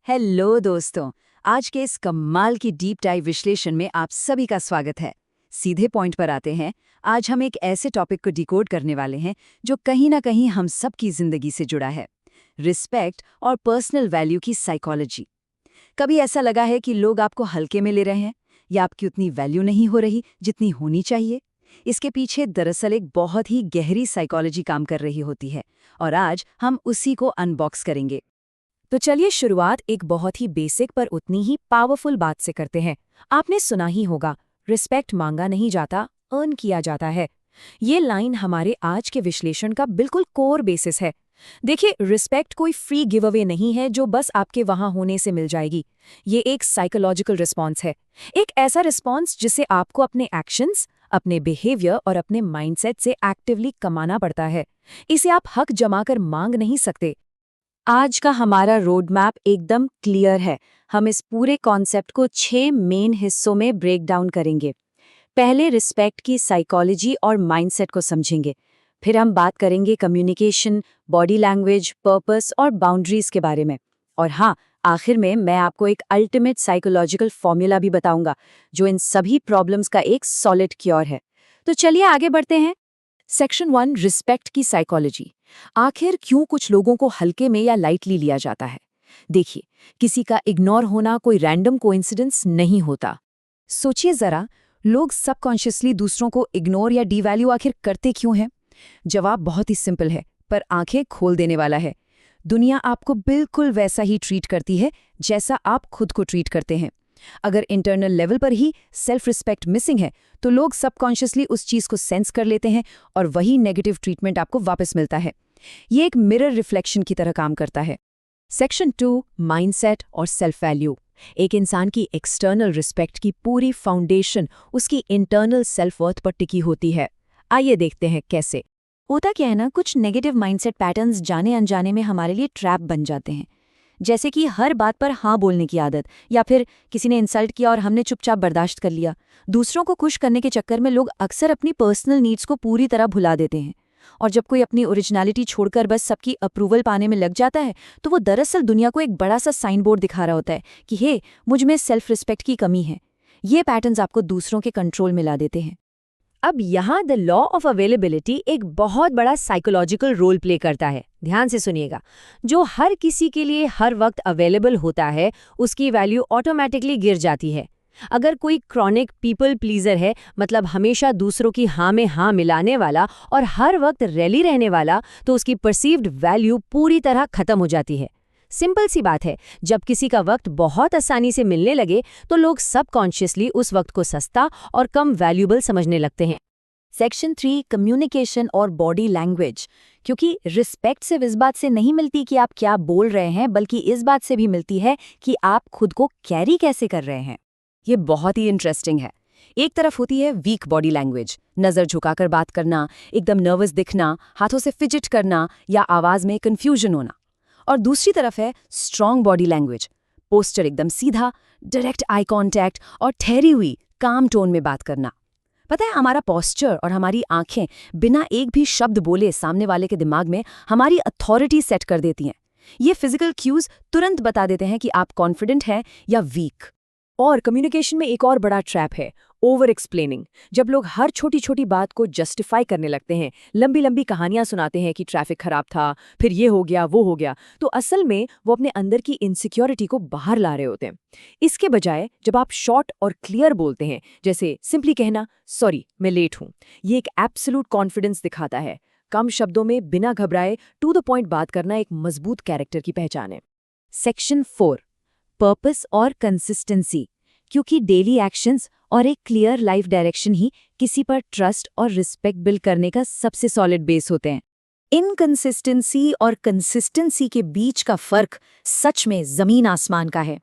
Hello दोस्तों। आज के इस कमाल की डीप डाइव विश्लेषण में आप सभी का स्वागत है। सीधे पॉइंट पर आते हैं। आज हम एक ऐसे टॉपिक को डिकोड करने वाले हैं जो कहीं ना कहीं हम सबकी जिंदगी से जुड़ा है। रिस्पेक्ट और पर्सनल वैल्यू की साइकोलॉजी। कभी ऐसा लगा है कि लोग आपको हल्के में ले रहे हैं या आपकी उतनी वैल्यू नहीं हो रही जितनी होनी चाहिए? इसके पीछे दरअसल एक बहुत ही गहरी साइकोलॉजी काम कर रही होती है और आज हम उसी को अनबॉक्स करेंगे। तो चलिए शुरुआत एक बहुत ही बेसिक पर उतनी ही पावरफुल बात से करते हैं। आपने सुना ही होगा, रिस्पेक्ट मांगा नहीं जाता, अर्न किया जाता है। ये लाइन हमारे आज के विश्लेषण का बिल्कुल कोर बेसिस है। देखिए, रिस्पेक्ट कोई फ्री गिव अवे नहीं है जो बस आपके वहां होने से मिल जाएगी। ये एक साइकोलॉजिकल रिस्पॉन्स है, एक ऐसा रिस्पॉन्स जिसे आपको अपने एक्शंस, अपने बिहेवियर और अपने माइंडसेट से एक्टिवली कमाना पड़ता है। इसे आप हक जमाकर मांग नहीं सकते। आज का हमारा रोड मैप एकदम क्लियर है। हम इस पूरे कॉन्सेप्ट को 6 मेन हिस्सों में ब्रेक डाउन करेंगे। पहले रिस्पेक्ट की साइकोलॉजी और माइंडसेट को समझेंगे। फिर हम बात करेंगे कम्युनिकेशन, बॉडी लैंग्वेज, पर्पस और बाउंड्रीज के बारे में। और हाँ, आखिर में मैं आपको एक अल्टीमेट साइकोलॉजिकल फॉर्मूला भी बताऊंगा जो इन सभी प्रॉब्लम्स का एक सॉलिड क्योर है। तो चलिए आगे बढ़ते हैं। सेक्शन 1, रिस्पेक्ट की साइकोलॉजी। आखिर क्यों कुछ लोगों को हल्के में या लाइटली लिया जाता है? देखिए, किसी का इग्नोर होना कोई रैंडम कोइंसिडेंस नहीं होता। सोचिए जरा, लोग सबकॉन्शियसली दूसरों को इग्नोर या डीवैल्यू आखिर करते क्यों हैं? जवाब बहुत ही सिंपल है, पर आंखें खोल देने वाला है। दुनिया आपको बिल्कुल वैसा ही ट्रीट करती है जैसा आप खुद को ट्रीट करते हैं। अगर इंटरनल लेवल पर ही सेल्फ रिस्पेक्ट मिसिंग है तो लोग सबकॉन्शियसली उस चीज को सेंस कर लेते हैं और वही नेगेटिव ट्रीटमेंट आपको वापस मिलता है। ये एक मिरर रिफ्लेक्शन की तरह काम करता है। सेक्शन 2, माइंडसेट और सेल्फ वैल्यू। एक इंसान की एक्सटर्नल रिस्पेक्ट की पूरी फाउंडेशन उसकी इंटरनल सेल्फ वर्थ पर टिकी होती है। आइए देखते हैं कैसे। होता क्या है ना, कुछ नेगेटिव माइंडसेट पैटर्न्स जाने अनजाने में हमारे लिए ट्रैप बन जाते हैं। जैसे कि हर बात पर हाँ बोलने की आदत, या फिर किसी ने इंसल्ट किया और हमने चुपचाप बर्दाश्त कर लिया। दूसरों को खुश करने के चक्कर में लोग अक्सर अपनी पर्सनल नीड्स को पूरी तरह भुला देते हैं। और जब कोई अपनी ओरिजिनलिटी छोड़कर बस सबकी अप्रूवल पाने में लग जाता है तो वो दरअसल दुनिया को एक बड़ा सा साइन बोर्ड दिखा रहा होता है कि हे, मुझ में सेल्फ रिस्पेक्ट की कमी है। ये पैटर्न्स आपको दूसरों के कंट्रोल में ला देते हैं। अब यहाँ द लॉ ऑफ अवेलेबिलिटी एक बहुत बड़ा साइकोलॉजिकल रोल प्ले करता है। ध्यान से सुनिएगा। जो हर किसी के लिए हर वक्त अवेलेबल होता है उसकी वैल्यू ऑटोमेटिकली गिर जाती है। अगर कोई क्रॉनिक पीपल प्लीजर है, मतलब हमेशा दूसरों की हाँ में हाँ मिलाने वाला और हर वक्त रैली रहने वाला, तो उसकी परसीव्ड वैल्यू पूरी तरह खत्म हो जाती है। सिंपल सी बात है, जब किसी का वक्त बहुत आसानी से मिलने लगे तो लोग सबकॉन्शियसली उस वक्त को सस्ता और कम वैल्यूबल समझने लगते हैं। सेक्शन 3, कम्युनिकेशन और बॉडी लैंग्वेज। क्योंकि रिस्पेक्ट सिर्फ इस बात से नहीं मिलती कि आप क्या बोल रहे हैं, बल्कि इस बात से भी मिलती है कि आप खुद को कैरी कैसे कर रहे हैं। ये बहुत ही इंटरेस्टिंग है। एक तरफ होती है वीक बॉडी लैंग्वेज, नज़र झुकाकर बात करना, एकदम नर्वस दिखना, हाथों से फिजिट करना या आवाज़ में कन्फ्यूजन होना। और दूसरी तरफ है स्ट्रॉन्ग बॉडी लैंग्वेज, पोस्चर एकदम सीधा, डायरेक्ट आई कांटेक्ट और ठहरी हुई काम टोन में बात करना। पता है, हमारा पोस्चर और हमारी आंखें बिना एक भी शब्द बोले सामने वाले के दिमाग में हमारी अथॉरिटी सेट कर देती हैं। ये फिजिकल क्यूज तुरंत बता देते हैं कि आप कॉन्फिडेंट हैं या वीक। और कम्युनिकेशन में एक और बड़ा ट्रैप है, ओवर एक्सप्लेनिंग। जब लोग हर छोटी छोटी बात को जस्टिफाई करने लगते हैं, लंबी लंबी कहानियां सुनाते हैं कि ट्रैफिक खराब था, फिर ये हो गया वो हो गया, तो असल में वो अपने अंदर की इनसिक्योरिटी को बाहर ला रहे होते हैं। इसके बजाय जब आप शॉर्ट और क्लियर बोलते हैं, जैसे सिंपली कहना सॉरी मैं लेट हूं, ये एक एब्सोल्यूट कॉन्फिडेंस दिखाता है। कम शब्दों में बिना घबराए टू द पॉइंट बात करना एक मजबूत कैरेक्टर की पहचान है। सेक्शन 4, पर्पस और कंसिस्टेंसी। क्योंकि डेली एक्शंस और एक क्लियर लाइफ डायरेक्शन ही किसी पर ट्रस्ट और रिस्पेक्ट बिल्ड करने का सबसे सॉलिड बेस होते हैं। इनकंसिस्टेंसी और कंसिस्टेंसी के बीच का फर्क सच में जमीन आसमान का है।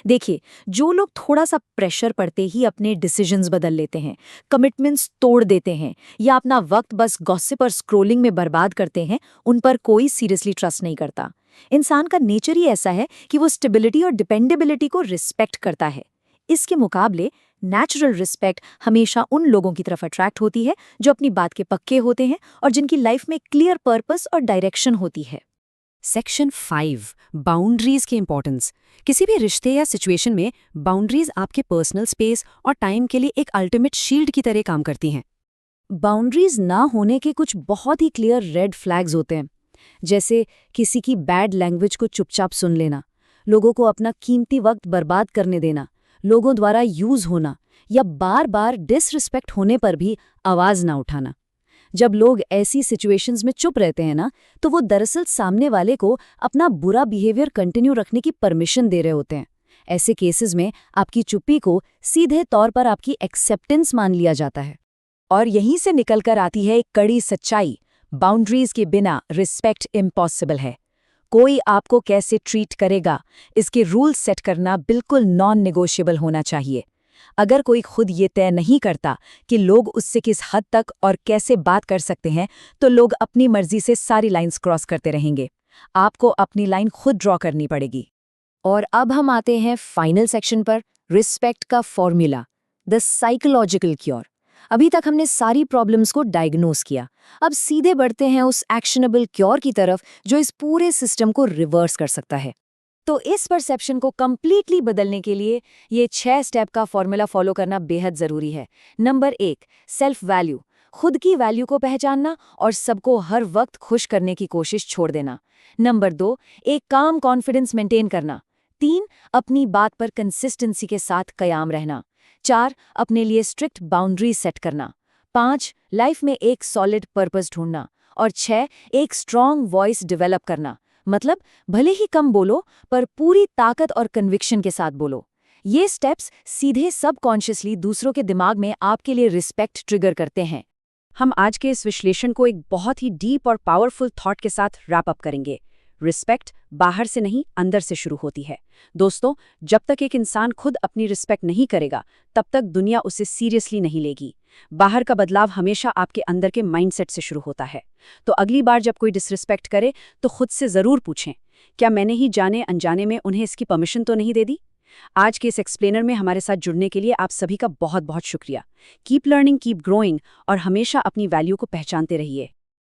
देखिए, जो लोग थोड़ा सा प्रेशर पड़ते ही अपने डिसीजंस बदल लेते हैं, कमिटमेंट्स तोड़ देते हैं या अपना वक्त बस गॉसिप और स्क्रोलिंग में बर्बाद करते हैं, उन पर कोई सीरियसली ट्रस्ट नहीं करता। इंसान का नेचर ही ऐसा है कि वो स्टेबिलिटी और डिपेंडेबिलिटी को रिस्पेक्ट करता है। इसके मुकाबले नेचुरल रिस्पेक्ट हमेशा उन लोगों की तरफ अट्रैक्ट होती है जो अपनी बात के पक्के होते हैं और जिनकी लाइफ में क्लियर पर्पस और डायरेक्शन होती है। सेक्शन 5 बाउंड्रीज की इंपॉर्टेंस। किसी भी रिश्ते या सिचुएशन में बाउंड्रीज आपके पर्सनल स्पेस और टाइम के लिए एक अल्टीमेट शील्ड की तरह काम करती हैं। बाउंड्रीज ना होने के कुछ बहुत ही क्लियर रेड फ्लैग्स होते हैं, जैसे किसी की बैड लैंग्वेज को चुपचाप सुन लेना, लोगों को अपना कीमती वक्त बर्बाद करने देना, लोगों द्वारा यूज होना या बार बार डिसरिस्पेक्ट होने पर भी आवाज ना उठाना। जब लोग ऐसी सिचुएशंस में चुप रहते हैं ना, तो वो दरअसल सामने वाले को अपना बुरा बिहेवियर कंटिन्यू रखने की परमिशन दे रहे होते हैं। ऐसे केसेस में आपकी चुप्पी को सीधे तौर पर आपकी एक्सेप्टेंस मान लिया जाता है। और यहीं से निकलकर आती है एक कड़ी सच्चाई, बाउंड्रीज के बिना रिस्पेक्ट इम्पॉसिबल है। कोई आपको कैसे ट्रीट करेगा, इसके रूल सेट करना बिल्कुल नॉन नेगोशिएबल होना चाहिए। अगर कोई खुद ये तय नहीं करता कि लोग उससे किस हद तक और कैसे बात कर सकते हैं, तो लोग अपनी मर्जी से सारी लाइंस क्रॉस करते रहेंगे। आपको अपनी लाइन खुद ड्रॉ करनी पड़ेगी। और अब हम आते हैं फाइनल सेक्शन पर, रिस्पेक्ट का फॉर्मूला, द साइकोलॉजिकल क्योर। अभी तक हमने सारी प्रॉब्लम्स को डायग्नोस किया, अब सीधे बढ़ते हैं उस एक्शनेबल क्योर की तरफ जो इस पूरे सिस्टम को रिवर्स कर सकता है। तो इस परसेप्शन को कंप्लीटली बदलने के लिए ये 6 स्टेप का फॉर्मूला फॉलो करना बेहद ज़रूरी है। नंबर 1, सेल्फ वैल्यू, खुद की वैल्यू को पहचानना और सबको हर वक्त खुश करने की कोशिश छोड़ देना। नंबर 2, एक काम कॉन्फिडेंस मेंटेन करना। 3, अपनी बात पर कंसिस्टेंसी के साथ कयाम रहना। 4, अपने लिए स्ट्रिक्ट बाउंड्री सेट करना। 5, लाइफ में एक सॉलिड पर्पस ढूंढना। और 6, एक स्ट्रॉन्ग वॉइस डेवलप करना। मतलब भले ही कम बोलो, पर पूरी ताकत और कन्विक्शन के साथ बोलो। ये स्टेप्स सीधे सबकॉन्शियसली दूसरों के दिमाग में आपके लिए रिस्पेक्ट ट्रिगर करते हैं। हम आज के इस विश्लेषण को एक बहुत ही डीप और पावरफुल थॉट के साथ रैप अप करेंगे। रिस्पेक्ट बाहर से नहीं, अंदर से शुरू होती है। दोस्तों, जब तक एक इंसान खुद अपनी रिस्पेक्ट नहीं करेगा, तब तक दुनिया उसे सीरियसली नहीं लेगी। बाहर का बदलाव हमेशा आपके अंदर के माइंडसेट से शुरू होता है। तो अगली बार जब कोई डिसरिस्पेक्ट करे, तो खुद से जरूर पूछें, क्या मैंने ही जाने अनजाने में उन्हें इसकी परमिशन तो नहीं दे दी? आज के इस एक्सप्लेनर में हमारे साथ जुड़ने के लिए आप सभी का बहुत बहुत शुक्रिया। कीप लर्निंग, कीप ग्रोइंग और हमेशा अपनी वैल्यू को पहचानते रहिए।